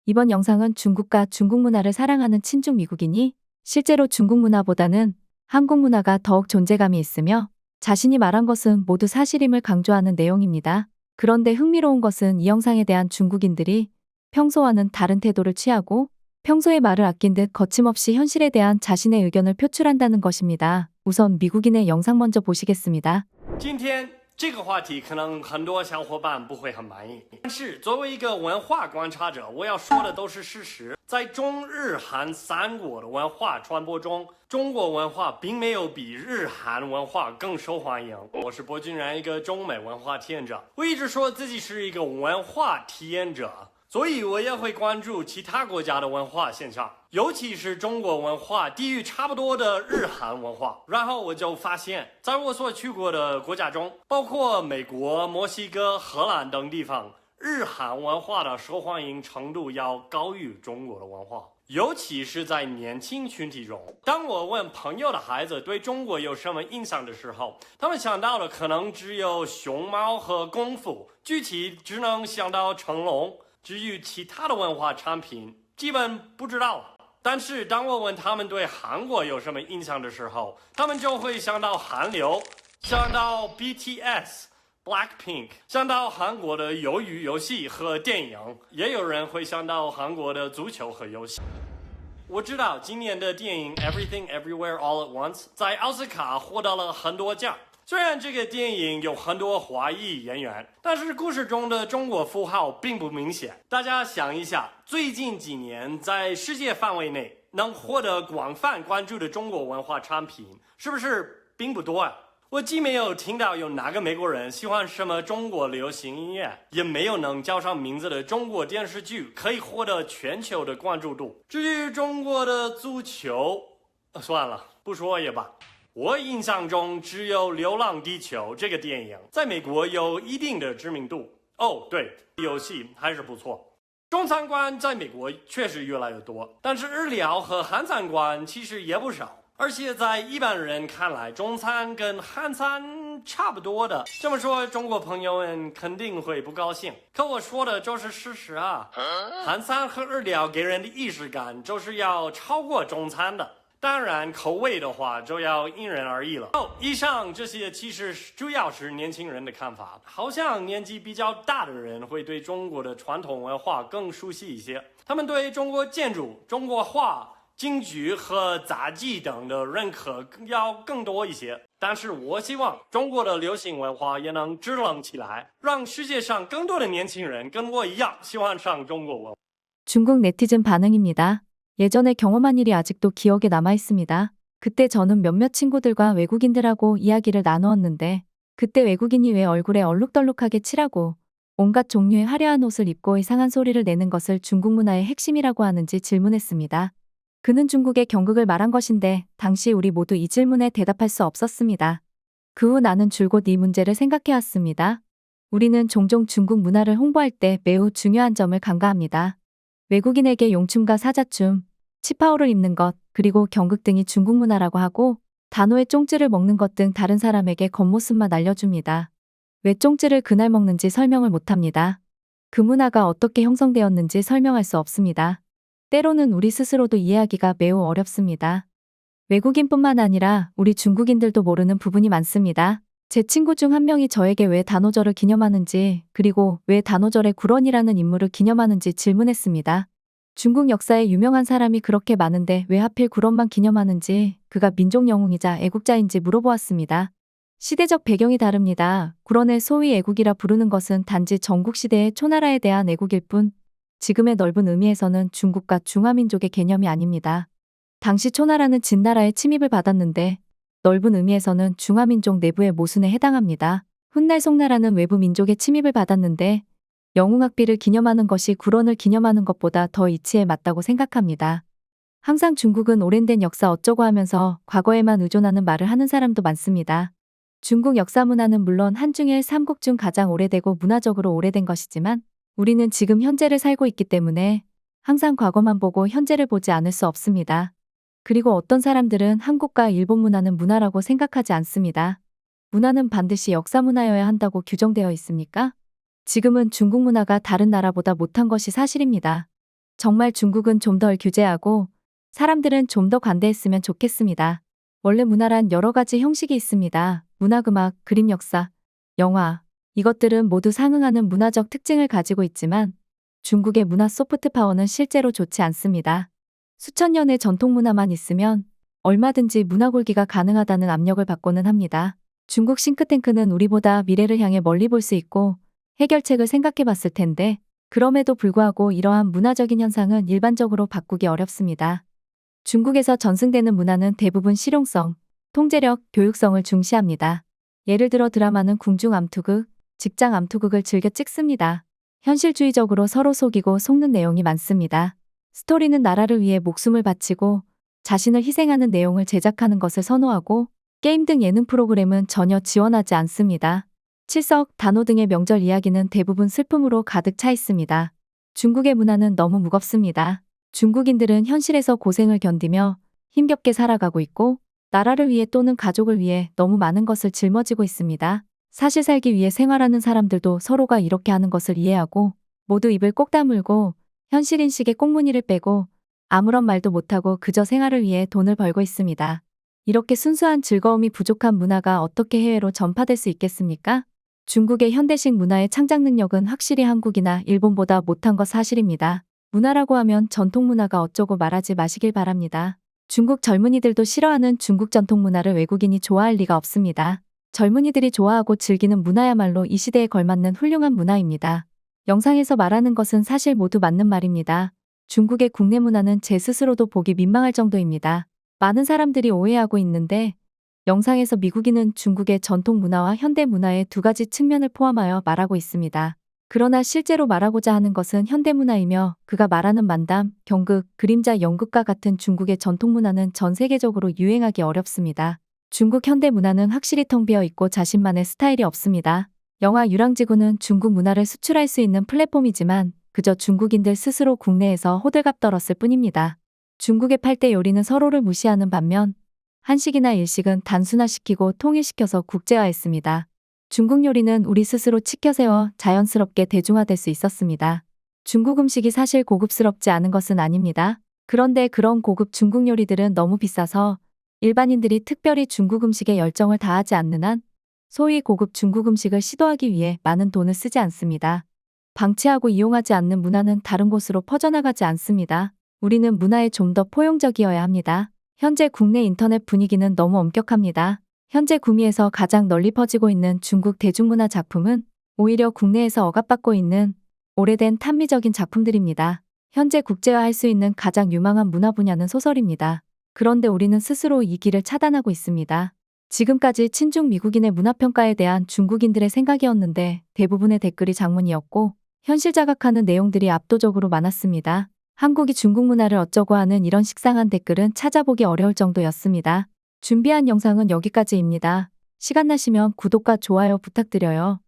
이번 영상은 중국과 중국 문화를 사랑하는 친중 미국인이 실제로 중국 문화보다는 한국 문화가 더욱 존재감이 있으며 자신이 말한 것은 모두 사실임을 강조하는 내용입니다. 그런데 흥미로운 것은 이 영상에 대한 중국인들이 평소와는 다른 태도를 취하고 평소에 말을 아낀 듯 거침없이 현실에 대한 자신의 의견을 표출한다는 것입니다. 우선 미국인의 영상 먼저 보시겠습니다. 今天这个话题可能很多小伙伴不会很满意，但是作为一个文化观察者，我要说的都是事实。在中日韩三国的文化传播中，中国文化并没有比日韩文化更受欢迎。我是博君然，一个中美文化体验者，我一直说自己是一个文化体验者。 所以我也会关注其他国家的文化现象，尤其是中国文化地域差不多的日韩文化。然后我就发现，在我所去过的国家中，包括美国、墨西哥、荷兰等地方，日韩文化的受欢迎程度要高于中国的文化，尤其是在年轻群体中。当我问朋友的孩子对中国有什么印象的时候，他们想到的可能只有熊猫和功夫，具体只能想到成龙。 至于其他的文化产品，基本不知道。但是当我问他们对韩国有什么印象的时候，他们就会想到韩流，想到 BTS、Blackpink， 想到韩国的鱿鱼游戏和电影，也有人会想到韩国的足球和游戏。我知道今年的电影《Everything Everywhere All at Once》在奥斯卡获得了很多奖。 虽然这个电影有很多华裔演员，但是故事中的中国符号并不明显。大家想一下，最近几年在世界范围内能获得广泛关注的中国文化产品，是不是并不多啊？我既没有听到有哪个美国人喜欢什么中国流行音乐，也没有能叫上名字的中国电视剧可以获得全球的关注度。至于中国的足球，算了，不说也罢。 我印象中只有《流浪地球》这个电影在美国有一定的知名度。哦，对，游戏还是不错。中餐馆在美国确实越来越多，但是日料和韩餐馆其实也不少。而且在一般人看来，中餐跟韩餐差不多的。这么说，中国朋友们肯定会不高兴。可我说的就是事实啊。韩餐和日料给人的仪式感就是要超过中餐的。 当然，口味的话就要因人而异了。以上这些其实主要是年轻人的看法，好像年纪比较大的人会对中国的传统文化更熟悉一些。他们对中国建筑、中国画、京剧和杂技等的认可要更多一些。但是我希望中国的流行文化也能支棱起来，让世界上更多的年轻人跟我一样喜欢上中国文化。 중국 네티즌 반응입니다. 예전에 경험한 일이 아직도 기억에 남아 있습니다. 그때 저는 몇몇 친구들과 외국인들하고 이야기를 나누었는데 그때 외국인이 왜 얼굴에 얼룩덜룩하게 칠하고 온갖 종류의 화려한 옷을 입고 이상한 소리를 내는 것을 중국 문화의 핵심이라고 하는지 질문했습니다. 그는 중국의 경극을 말한 것인데 당시 우리 모두 이 질문에 대답할 수 없었습니다. 그 후 나는 줄곧 이 문제를 생각해왔습니다. 우리는 종종 중국 문화를 홍보할 때 매우 중요한 점을 간과합니다. 외국인에게 용춤과 사자춤, 치파오를 입는 것, 그리고 경극 등이 중국 문화라고 하고 단호의 쫑쯔를 먹는 것 등 다른 사람에게 겉모습만 알려줍니다. 왜 쫑쯔를 그날 먹는지 설명을 못합니다. 그 문화가 어떻게 형성되었는지 설명할 수 없습니다. 때로는 우리 스스로도 이해하기가 매우 어렵습니다. 외국인뿐만 아니라 우리 중국인들도 모르는 부분이 많습니다. 제 친구 중 한 명이 저에게 왜 단오절을 기념하는지 그리고 왜 단오절에 구런이라는 인물을 기념하는지 질문했습니다. 중국 역사에 유명한 사람이 그렇게 많은데 왜 하필 구런만 기념하는지 그가 민족 영웅이자 애국자인지 물어보았습니다. 시대적 배경이 다릅니다. 구런을 소위 애국이라 부르는 것은 단지 전국시대의 초나라에 대한 애국일 뿐 지금의 넓은 의미에서는 중국과 중화민족의 개념이 아닙니다. 당시 초나라는 진나라의 침입을 받았는데 넓은 의미에서는 중화민족 내부의 모순에 해당합니다. 훗날 송나라는 외부 민족의 침입을 받았는데 영웅악비를 기념하는 것이 구런을 기념하는 것보다 더 이치에 맞다고 생각합니다. 항상 중국은 오랜된 역사 어쩌고 하면서 과거에만 의존하는 말을 하는 사람도 많습니다. 중국 역사 문화는 물론 한중일 삼국 중 가장 오래되고 문화적으로 오래된 것이지만 우리는 지금 현재를 살고 있기 때문에 항상 과거만 보고 현재를 보지 않을 수 없습니다. 그리고 어떤 사람들은 한국과 일본 문화는 문화라고 생각하지 않습니다. 문화는 반드시 역사 문화여야 한다고 규정되어 있습니까? 지금은 중국 문화가 다른 나라보다 못한 것이 사실입니다. 정말 중국은 좀 덜 규제하고 사람들은 좀 더 관대했으면 좋겠습니다. 원래 문화란 여러 가지 형식이 있습니다. 문학, 음악, 그림, 역사, 영화. 이것들은 모두 상응하는 문화적 특징을 가지고 있지만 중국의 문화 소프트 파워는 실제로 좋지 않습니다. 수천 년의 전통 문화만 있으면 얼마든지 문화 굴기가 가능하다는 압력을 받고는 합니다. 중국 싱크탱크는 우리보다 미래를 향해 멀리 볼 수 있고 해결책을 생각해 봤을 텐데 그럼에도 불구하고 이러한 문화적인 현상은 일반적으로 바꾸기 어렵습니다. 중국에서 전승되는 문화는 대부분 실용성, 통제력, 교육성을 중시합니다. 예를 들어 드라마는 궁중 암투극, 직장 암투극을 즐겨 찍습니다. 현실주의적으로 서로 속이고 속는 내용이 많습니다. 스토리는 나라를 위해 목숨을 바치고 자신을 희생하는 내용을 제작하는 것을 선호하고 게임 등 예능 프로그램은 전혀 지원하지 않습니다. 칠석, 단오 등의 명절 이야기는 대부분 슬픔으로 가득 차 있습니다. 중국의 문화는 너무 무겁습니다. 중국인들은 현실에서 고생을 견디며 힘겹게 살아가고 있고 나라를 위해 또는 가족을 위해 너무 많은 것을 짊어지고 있습니다. 사실 살기 위해 생활하는 사람들도 서로가 이렇게 하는 것을 이해하고 모두 입을 꼭 다물고 현실인식의 꽁무니를 빼고 아무런 말도 못하고 그저 생활을 위해 돈을 벌고 있습니다. 이렇게 순수한 즐거움이 부족한 문화가 어떻게 해외로 전파될 수 있겠습니까? 중국의 현대식 문화의 창작 능력은 확실히 한국이나 일본보다 못한 것 사실입니다. 문화라고 하면 전통 문화가 어쩌고 말하지 마시길 바랍니다. 중국 젊은이들도 싫어하는 중국 전통 문화를 외국인이 좋아할 리가 없습니다. 젊은이들이 좋아하고 즐기는 문화야말로 이 시대에 걸맞는 훌륭한 문화입니다. 영상에서 말하는 것은 사실 모두 맞는 말입니다. 중국의 국내 문화는 제 스스로도 보기 민망할 정도입니다. 많은 사람들이 오해하고 있는데 영상에서 미국인은 중국의 전통 문화와 현대 문화의 두 가지 측면을 포함하여 말하고 있습니다. 그러나 실제로 말하고자 하는 것은 현대 문화이며 그가 말하는 만담, 경극, 그림자 연극과 같은 중국의 전통 문화는 전 세계적으로 유행하기 어렵습니다. 중국 현대 문화는 확실히 텅 비어 있고 자신만의 스타일이 없습니다. 영화 유랑지구는 중국 문화를 수출할 수 있는 플랫폼이지만 그저 중국인들 스스로 국내에서 호들갑 떨었을 뿐입니다. 중국의 8대 요리는 서로를 무시하는 반면 한식이나 일식은 단순화시키고 통일시켜서 국제화했습니다. 중국 요리는 우리 스스로 치켜세워 자연스럽게 대중화될 수 있었습니다. 중국 음식이 사실 고급스럽지 않은 것은 아닙니다. 그런데 그런 고급 중국 요리들은 너무 비싸서 일반인들이 특별히 중국 음식에 열정을 다하지 않는 한 소위 고급 중국 음식을 시도하기 위해 많은 돈을 쓰지 않습니다. 방치하고 이용하지 않는 문화는 다른 곳으로 퍼져나가지 않습니다. 우리는 문화에 좀 더 포용적이어야 합니다. 현재 국내 인터넷 분위기는 너무 엄격합니다. 현재 구미에서 가장 널리 퍼지고 있는 중국 대중문화 작품은 오히려 국내에서 억압받고 있는 오래된 탄미적인 작품들입니다. 현재 국제화할 수 있는 가장 유망한 문화 분야는 소설입니다. 그런데 우리는 스스로 이 길을 차단하고 있습니다. 지금까지 친중 미국인의 문화평가에 대한 중국인들의 생각이었는데 대부분의 댓글이 장문이었고 현실 자각하는 내용들이 압도적으로 많았습니다. 한국이 중국 문화를 어쩌고 하는 이런 식상한 댓글은 찾아보기 어려울 정도였습니다. 준비한 영상은 여기까지입니다. 시간 나시면 구독과 좋아요 부탁드려요.